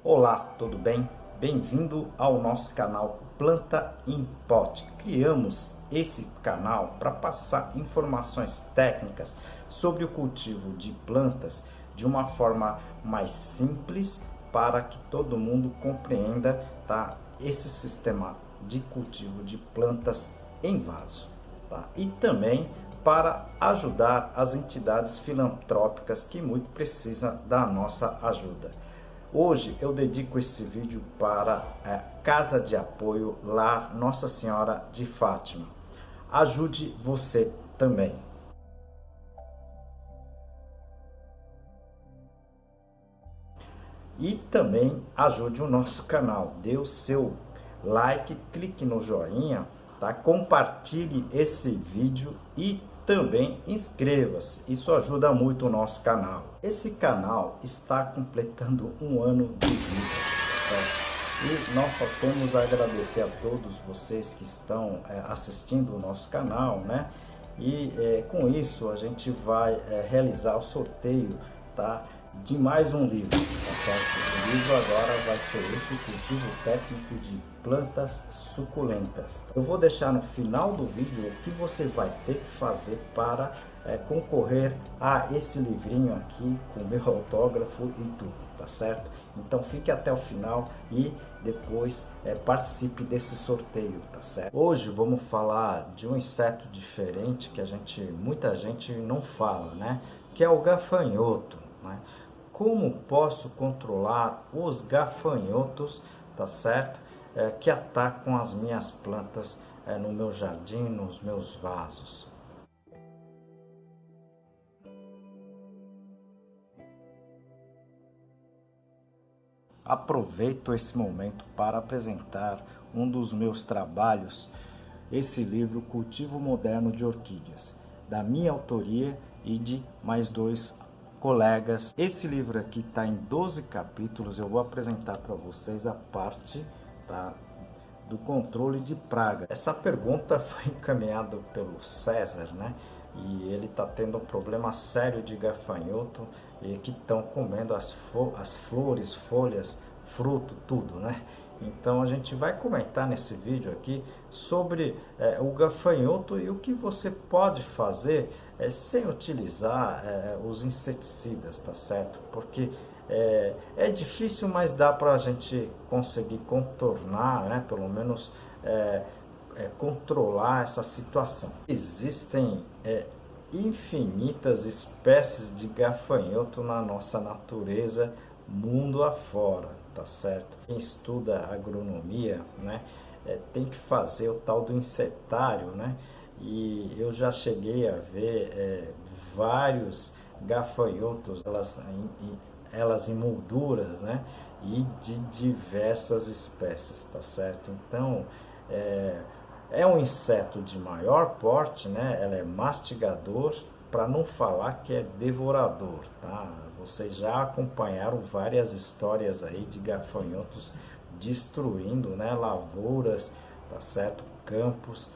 Olá, tudo bem? Bem-vindo ao nosso canal Planta em Pote. Criamos esse canal para passar informações técnicas sobre o cultivo de plantas de uma forma mais simples para que todo mundo compreenda, tá? Esse sistema de cultivo de plantas em vaso, tá? E também para ajudar as entidades filantrópicas que muito precisam da nossa ajuda. Hoje eu dedico esse vídeo para a Casa de Apoio Lar Nossa Senhora de Fátima. Ajude você também. E também ajude o nosso canal. Dê o seu like, clique no joinha, tá? Compartilhe esse vídeo e também inscreva-se. Isso ajuda muito o nosso canal. Esse canal está completando um ano de vida, certo? E nós só temos a agradecer a todos vocês que estão assistindo o nosso canal, né? E com isso a gente vai realizar o sorteio, tá? De mais um livro, tá certo? O livro agora vai ser esse cultivo técnico de plantas suculentas. Eu vou deixar no final do vídeo o que você vai ter que fazer para concorrer a esse livrinho aqui com meu autógrafo e tudo, tá certo? Então fique até o final e depois participe desse sorteio, tá certo? Hoje vamos falar de um inseto diferente que muita gente não fala, né? Que é o gafanhoto, né? Como posso controlar os gafanhotos, tá certo? Que atacam as minhas plantas no meu jardim, nos meus vasos. Aproveito esse momento para apresentar um dos meus trabalhos, esse livro Cultivo Moderno de Orquídeas, da minha autoria e de mais dois colegas. Esse livro aqui está em 12 capítulos. Eu vou apresentar para vocês a parte, tá, do controle de praga. Essa pergunta foi encaminhada pelo César, né? E ele está tendo um problema sério de gafanhoto e que estão comendo as flores, folhas, fruto, tudo, né? Então a gente vai comentar nesse vídeo aqui sobre o gafanhoto e o que você pode fazer sem utilizar os inseticidas, tá certo? Porque é difícil, mas dá para a gente conseguir contornar, né? Pelo menos controlar essa situação. Existem infinitas espécies de gafanhoto na nossa natureza, mundo afora, tá certo? Quem estuda agronomia, né, tem que fazer o tal do insetário, né? E eu já cheguei a ver vários gafanhotos, elas em molduras, né? E de diversas espécies, tá certo? Então, é um inseto de maior porte, né? Ela é mastigador, para não falar que é devorador, tá? Vocês já acompanharam várias histórias aí de gafanhotos destruindo, né, lavouras, tá certo? Campos.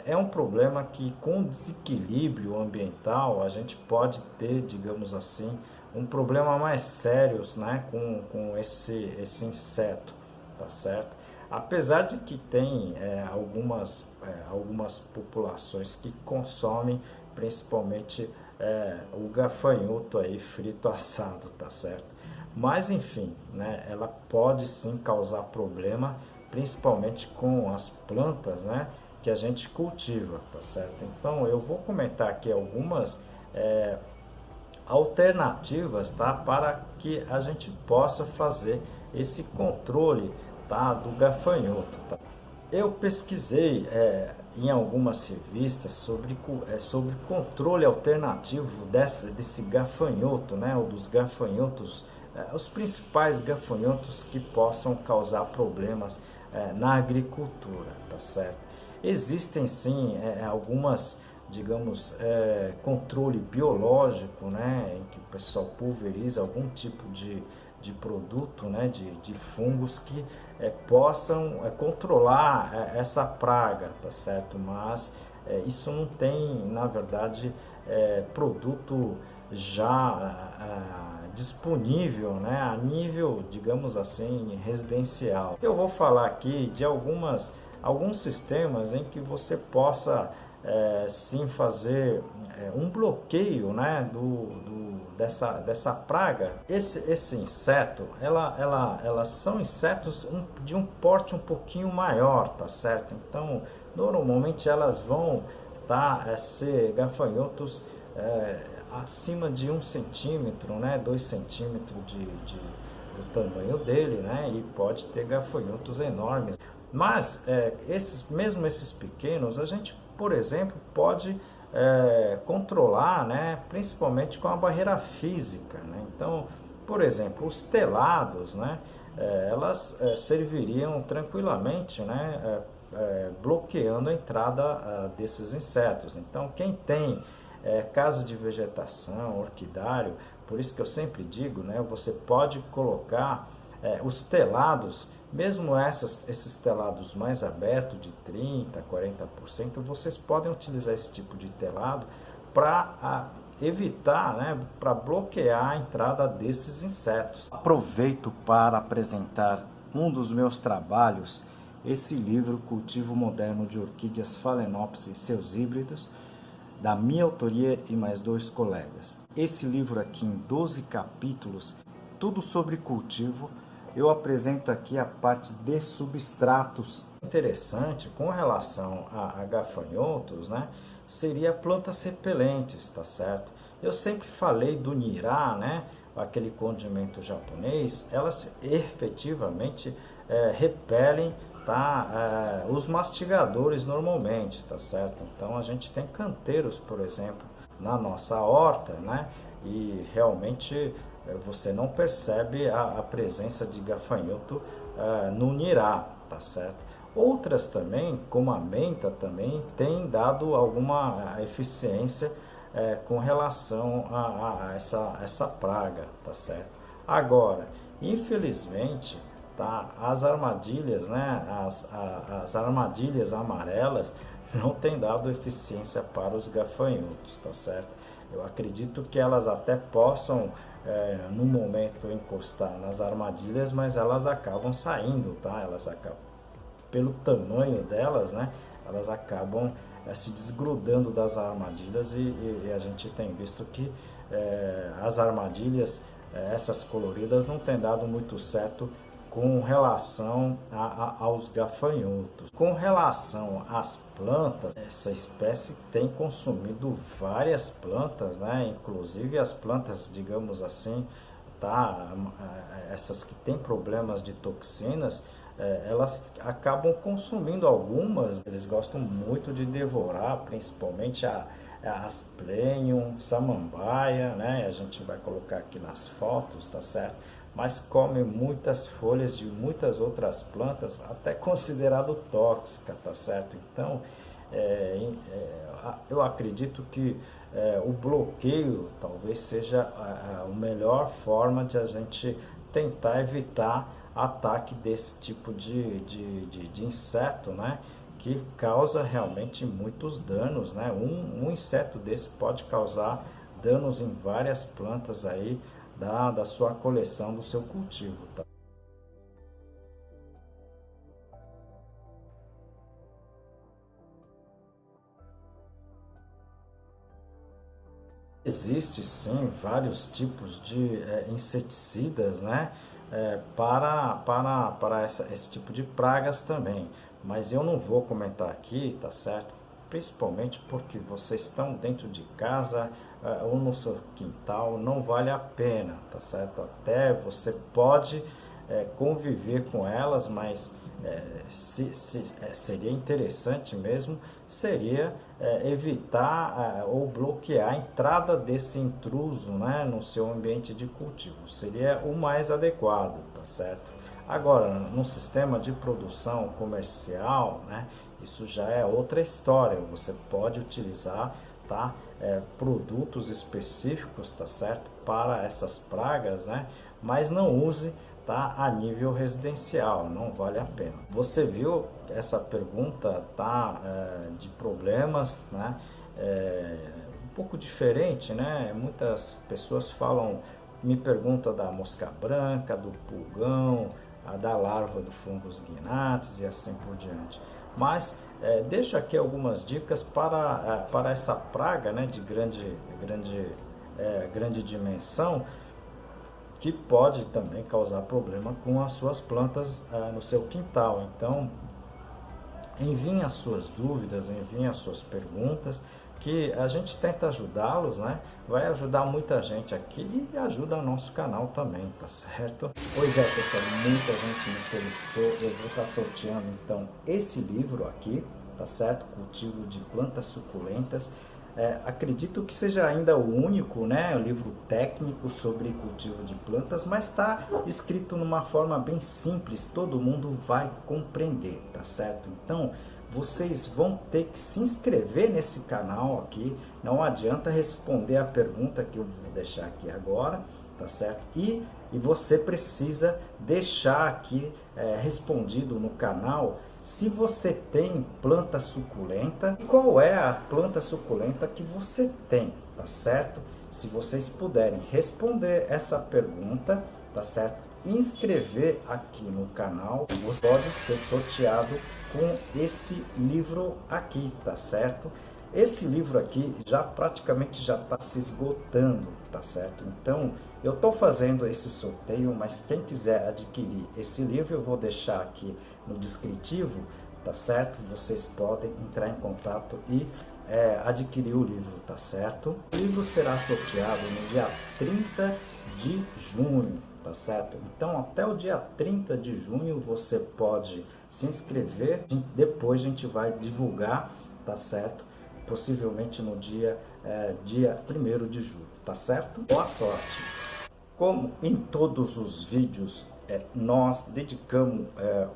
É um problema que, com desequilíbrio ambiental, a gente pode ter, digamos assim, um problema mais sério, né, com esse inseto, tá certo? Apesar de que tem algumas populações que consomem principalmente o gafanhoto aí frito assado, tá certo? Mas enfim, né, ela pode sim causar problema, principalmente com as plantas, né, que a gente cultiva, tá certo? Então eu vou comentar aqui algumas alternativas, tá, para que a gente possa fazer esse controle, tá, do gafanhoto, tá? Eu pesquisei em algumas revistas sobre controle alternativo desse gafanhoto, né, ou dos gafanhotos, os principais gafanhotos que possam causar problemas na agricultura, tá certo? Existem sim algumas, digamos, controle biológico, né, em que o pessoal pulveriza algum tipo de produto, né, de fungos que possam controlar essa praga, tá certo? Mas isso não tem, na verdade, produto já disponível, né, a nível, digamos assim, residencial. Eu vou falar aqui de alguns sistemas em que você possa sim fazer um bloqueio, né, dessa praga. Esse inseto, elas são insetos de um porte um pouquinho maior, tá certo? Então, normalmente elas vão ser gafanhotos acima de 1 centímetro, né, 2 centímetros do tamanho dele, né, e pode ter gafanhotos enormes. Mas mesmo esses pequenos, a gente, por exemplo, pode controlar, né, principalmente com a barreira física, né? Então, por exemplo, os telados, né, elas serviriam tranquilamente, né, bloqueando a entrada desses insetos. Então, quem tem casa de vegetação, orquidário, por isso que eu sempre digo, né, você pode colocar os telados, mesmo esses telados mais abertos, de 30%, 40%, vocês podem utilizar esse tipo de telado para evitar, né, para bloquear a entrada desses insetos. Aproveito para apresentar um dos meus trabalhos, esse livro Cultivo Moderno de Orquídeas Phalaenopsis e seus híbridos, da minha autoria e mais 2 colegas. Esse livro aqui em 12 capítulos, tudo sobre cultivo. Eu apresento aqui a parte de substratos. Interessante com relação a gafanhotos, né, seria plantas repelentes, tá certo? Eu sempre falei do nirá, né, aquele condimento japonês, elas efetivamente repelem, tá, os mastigadores normalmente, tá certo? Então a gente tem canteiros, por exemplo, na nossa horta, né, e realmente você não percebe a presença de gafanhoto no nirá, tá certo? Outras também, como a menta, também tem dado alguma eficiência com relação a essa praga, tá certo? Agora, infelizmente, tá, as armadilhas, né, as armadilhas amarelas não têm dado eficiência para os gafanhotos, tá certo? Eu acredito que elas até possam no momento encostar nas armadilhas, mas elas acabam saindo, tá? Elas acabam, pelo tamanho delas, né? Elas acabam se desgrudando das armadilhas e a gente tem visto que as armadilhas, essas coloridas, não tem dado muito certo com relação aos gafanhotos. Com relação às plantas, essa espécie tem consumido várias plantas, né? Inclusive as plantas, digamos assim, tá? Essas que têm problemas de toxinas, elas acabam consumindo algumas. Eles gostam muito de devorar, principalmente Asplenium, samambaia, né? A gente vai colocar aqui nas fotos, tá certo? Mas come muitas folhas de muitas outras plantas, até considerado tóxica, tá certo? Então, eu acredito que o bloqueio talvez seja a melhor forma de a gente tentar evitar ataque desse tipo de inseto, né? Que causa realmente muitos danos, né? Um inseto desse pode causar danos em várias plantas aí da sua coleção, do seu cultivo, tá? Existe sim vários tipos de inseticidas, né, para esse tipo de pragas também, mas eu não vou comentar aqui, tá certo? Principalmente porque vocês estão dentro de casa ou no seu quintal, não vale a pena, tá certo? Até você pode conviver com elas, mas seria interessante mesmo, seria evitar ou bloquear a entrada desse intruso, né, no seu ambiente de cultivo. Seria o mais adequado, tá certo? Agora, no sistema de produção comercial, né, isso já é outra história. Você pode utilizar, tá, produtos específicos, tá certo, para essas pragas, né, mas não use, tá, a nível residencial, não vale a pena. Você viu essa pergunta, tá, de problemas, né, um pouco diferente, né? Muitas pessoas falam me pergunta da mosca branca, do pulgão, da larva do fungos Gnats e assim por diante. Mas deixo aqui algumas dicas para essa praga, né, de grande dimensão, que pode também causar problema com as suas plantas no seu quintal. Então, enviem as suas dúvidas, enviem as suas perguntas, que a gente tenta ajudá-los, né? Vai ajudar muita gente aqui e ajuda o nosso canal também, tá certo? Pois é, pessoal, muita gente me felicitou. Eu vou estar sorteando então esse livro aqui, tá certo? Cultivo de plantas suculentas. Acredito que seja ainda o único, né, livro técnico sobre cultivo de plantas, mas está escrito numa forma bem simples, todo mundo vai compreender, tá certo? Então, vocês vão ter que se inscrever nesse canal aqui, não adianta responder a pergunta que eu vou deixar aqui agora, tá certo? E você precisa deixar aqui respondido no canal se você tem planta suculenta, qual é a planta suculenta que você tem, tá certo? Se vocês puderem responder essa pergunta, tá certo? Inscrever aqui no canal, você pode ser sorteado com esse livro aqui, tá certo? Esse livro aqui praticamente já está se esgotando, tá certo? Então, eu estou fazendo esse sorteio, mas quem quiser adquirir esse livro, eu vou deixar aqui no descritivo, tá certo? Vocês podem entrar em contato e adquirir o livro, tá certo? O livro será sorteado no dia 30 de junho, tá certo? Então, até o dia 30 de junho você pode se inscrever, depois a gente vai divulgar, tá certo? Possivelmente no dia 1º de julho, tá certo? Boa sorte! Como em todos os vídeos, nós dedicamos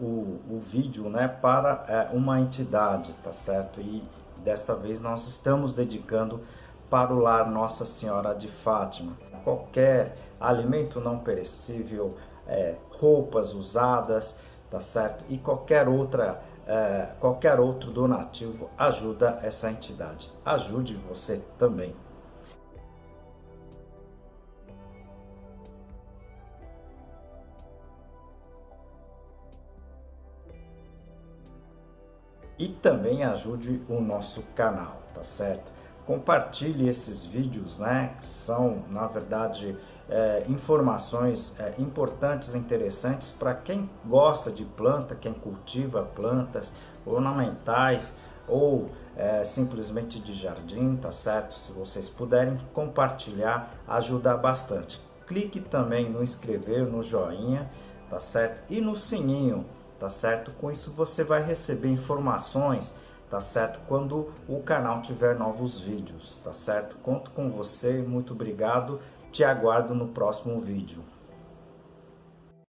o vídeo, né, para uma entidade, tá certo? E desta vez nós estamos dedicando para o lar Nossa Senhora de Fátima. Qualquer alimento não perecível, roupas usadas, tá certo? E qualquer outro donativo ajuda essa entidade. Ajude você também. E também ajude o nosso canal, tá certo? Compartilhe esses vídeos, né, que são, na verdade, informações importantes e interessantes para quem gosta de planta, quem cultiva plantas ornamentais ou simplesmente de jardim, tá certo? Se vocês puderem compartilhar, ajuda bastante. Clique também no inscrever, no joinha, tá certo? E no sininho, tá certo? Com isso você vai receber informações, tá certo? Quando o canal tiver novos vídeos, tá certo? Conto com você, muito obrigado, te aguardo no próximo vídeo.